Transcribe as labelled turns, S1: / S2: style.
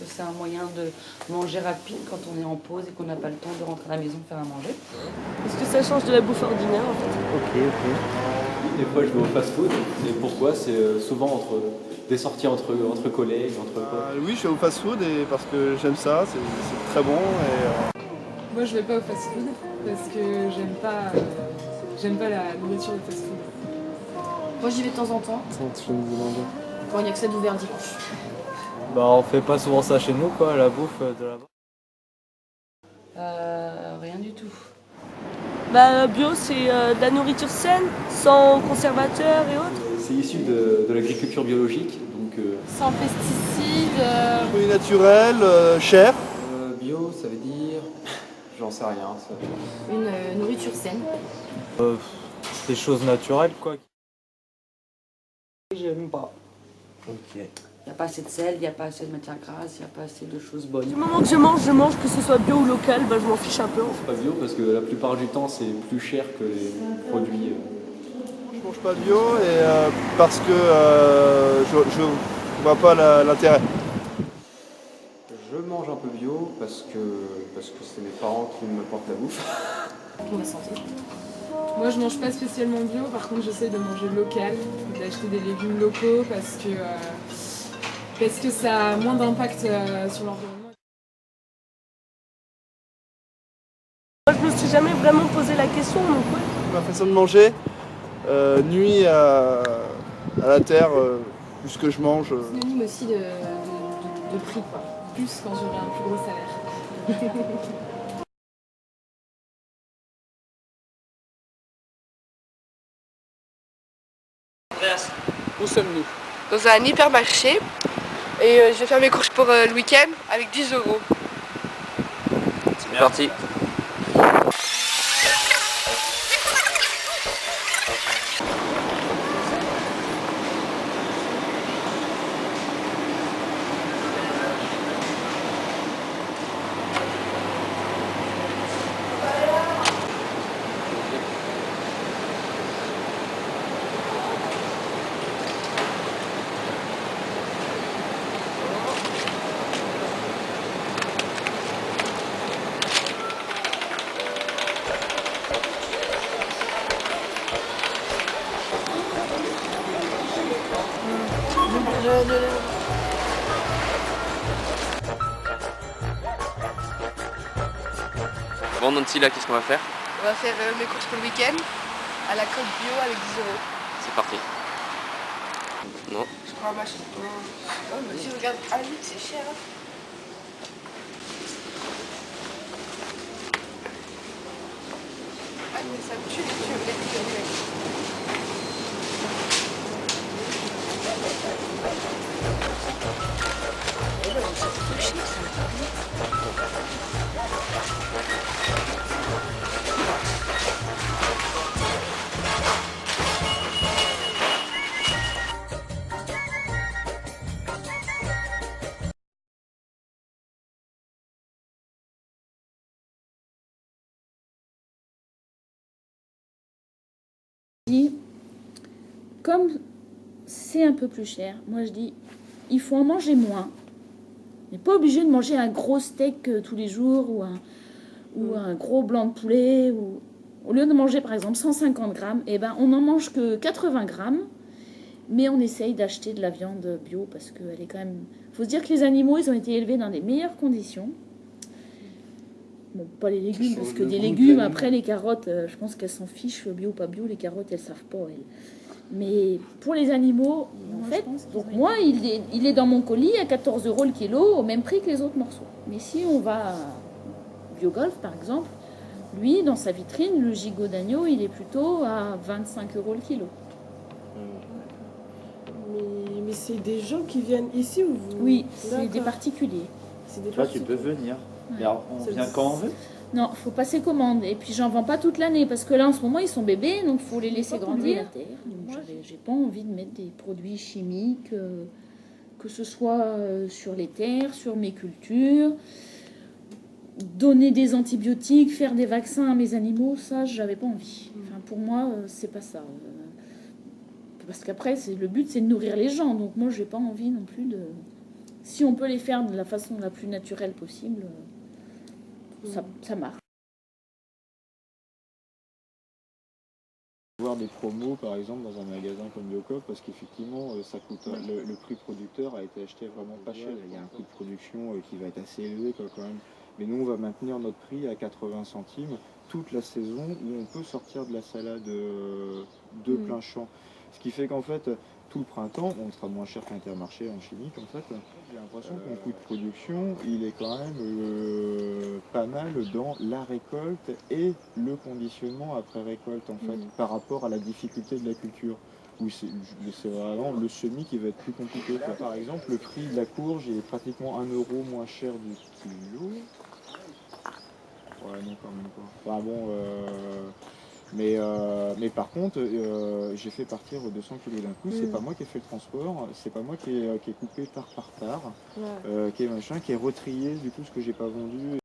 S1: que c'est un moyen de manger rapide quand on est en pause et qu'on n'a pas le temps de rentrer à la maison faire à manger.
S2: Est-ce que ça change de la bouffe ordinaire en fait?
S3: Ok. Des fois, je vais au fast-food. Et pourquoi? C'est souvent des sorties entre collègues, entre potes.
S4: Oui, je vais au fast-food et parce que j'aime ça, c'est très bon.
S5: Moi, je vais pas au fast-food parce que j'aime pas la nourriture de fast-food.
S6: Moi, j'y vais de temps en temps,
S7: Je me demandais.
S6: quand il n'y a que ça d'ouvert dimanche.
S7: Bah on fait pas souvent ça chez nous quoi, la bouffe de là-bas.
S1: Rien du tout.
S2: Bah bio c'est de la nourriture saine, sans conservateurs et autres.
S3: C'est issu de l'agriculture biologique, donc
S6: Sans pesticides.
S4: Fruits naturels, cher.
S8: Bio, ça veut dire... J'en sais rien. Ça...
S6: Une nourriture saine.
S7: Des choses naturelles quoi.
S1: J'aime pas.
S7: Ok.
S1: Il n'y a pas assez de sel, il n'y a pas assez de matière grasse, il n'y a pas assez de choses bonnes.
S2: Du moment que je mange, que ce soit bio ou local, bah je m'en fiche un peu.
S3: pas bio parce que la plupart du temps, c'est plus cher que les produits.
S4: Je mange pas bio et parce que je vois pas l'intérêt.
S8: Je mange un peu bio parce que c'est mes parents qui m'apportent la bouffe.
S6: Pour la santé.
S5: Moi, je mange pas spécialement bio, par contre, j'essaie de manger local, d'acheter des légumes locaux parce que ça a moins d'impact sur l'environnement.
S2: Moi je me suis jamais vraiment posé la question donc ouais.
S4: Ma façon de manger nuit à la terre plus que je mange.
S6: Synonyme aussi de prix, quoi.
S5: Plus quand j'aurai un plus gros salaire.
S9: Où sommes-nous?
S10: Dans un hypermarché et je vais faire mes courses pour le week-end avec 10 €.
S8: C'est parti. Bon Nancy, là, qu'est-ce qu'on va faire?
S10: On va faire mes courses pour le week-end à la coque bio avec 10 €.
S8: C'est parti. Non.
S10: Je prends un machin. Oh, mais si, regarde, à la limite, c'est cher. Hein. Ah, mais ça me tue les yeux.
S11: Comme c'est un peu plus cher, moi je dis, il faut en manger moins. On n'est pas obligé de manger un gros steak tous les jours ou un gros blanc de poulet. Au lieu de manger par exemple 150 grammes, eh ben, on n'en mange que 80 grammes. Mais on essaye d'acheter de la viande bio parce qu'elle est quand même... Il faut se dire que les animaux, ils ont été élevés dans les meilleures conditions. Bon, pas les légumes, parce que des légumes, après les carottes, je pense qu'elles s'en fichent, bio ou pas bio, les carottes, elles savent pas, elles. Mais pour les animaux, en fait, donc moi, il est dans mon colis à 14 € le kilo, au même prix que les autres morceaux. Mais si on va à Biogolf, par exemple, lui, dans sa vitrine, le gigot d'agneau, il est plutôt à 25 € le kilo.
S2: Mais c'est des gens qui viennent ici ou vous?
S11: Oui, c'est des particuliers.
S7: Toi tu peux venir.
S11: Ouais.
S7: Mais alors, on vient quand on veut?
S11: Non, il faut passer commande. Et puis j'en vends pas toute l'année parce que là en ce moment ils sont bébés, donc il faut les laisser grandir. Donc j'ai pas envie de mettre des produits chimiques, que ce soit sur les terres, sur mes cultures, donner des antibiotiques, faire des vaccins à mes animaux, ça j'avais pas envie. Enfin, pour moi c'est pas ça. Parce qu'après le but c'est de nourrir les gens, donc moi j'ai pas envie non plus de... si on peut les faire de la façon la plus naturelle possible, ça marche.
S9: Voir des promos par exemple dans un magasin comme Biocoop parce qu'effectivement ça coûte le prix producteur a été acheté vraiment pas cher, il y a un coût de production qui va être assez élevé quoi, quand même, mais nous on va maintenir notre prix à 80 centimes toute la saison où on peut sortir de la salade de plein champ, ce qui fait qu'en fait tout le printemps on sera moins cher qu'un Intermarché en chimique en fait. J'ai l'impression que mon coût de production il est quand même pas mal dans la récolte et le conditionnement après récolte en fait par rapport à la difficulté de la culture où c'est vraiment le semis qui va être plus compliqué. Là, par exemple le prix de la courge est pratiquement 1 euro moins cher du kilo. Ouais non quand même pas. Enfin bon mais par contre, j'ai fait partir 200 kg d'un coup, c'est pas moi qui ai fait le transport, c'est pas moi qui ai coupé tard par tard, qui est machin, qui est retrié du coup ce que j'ai pas vendu.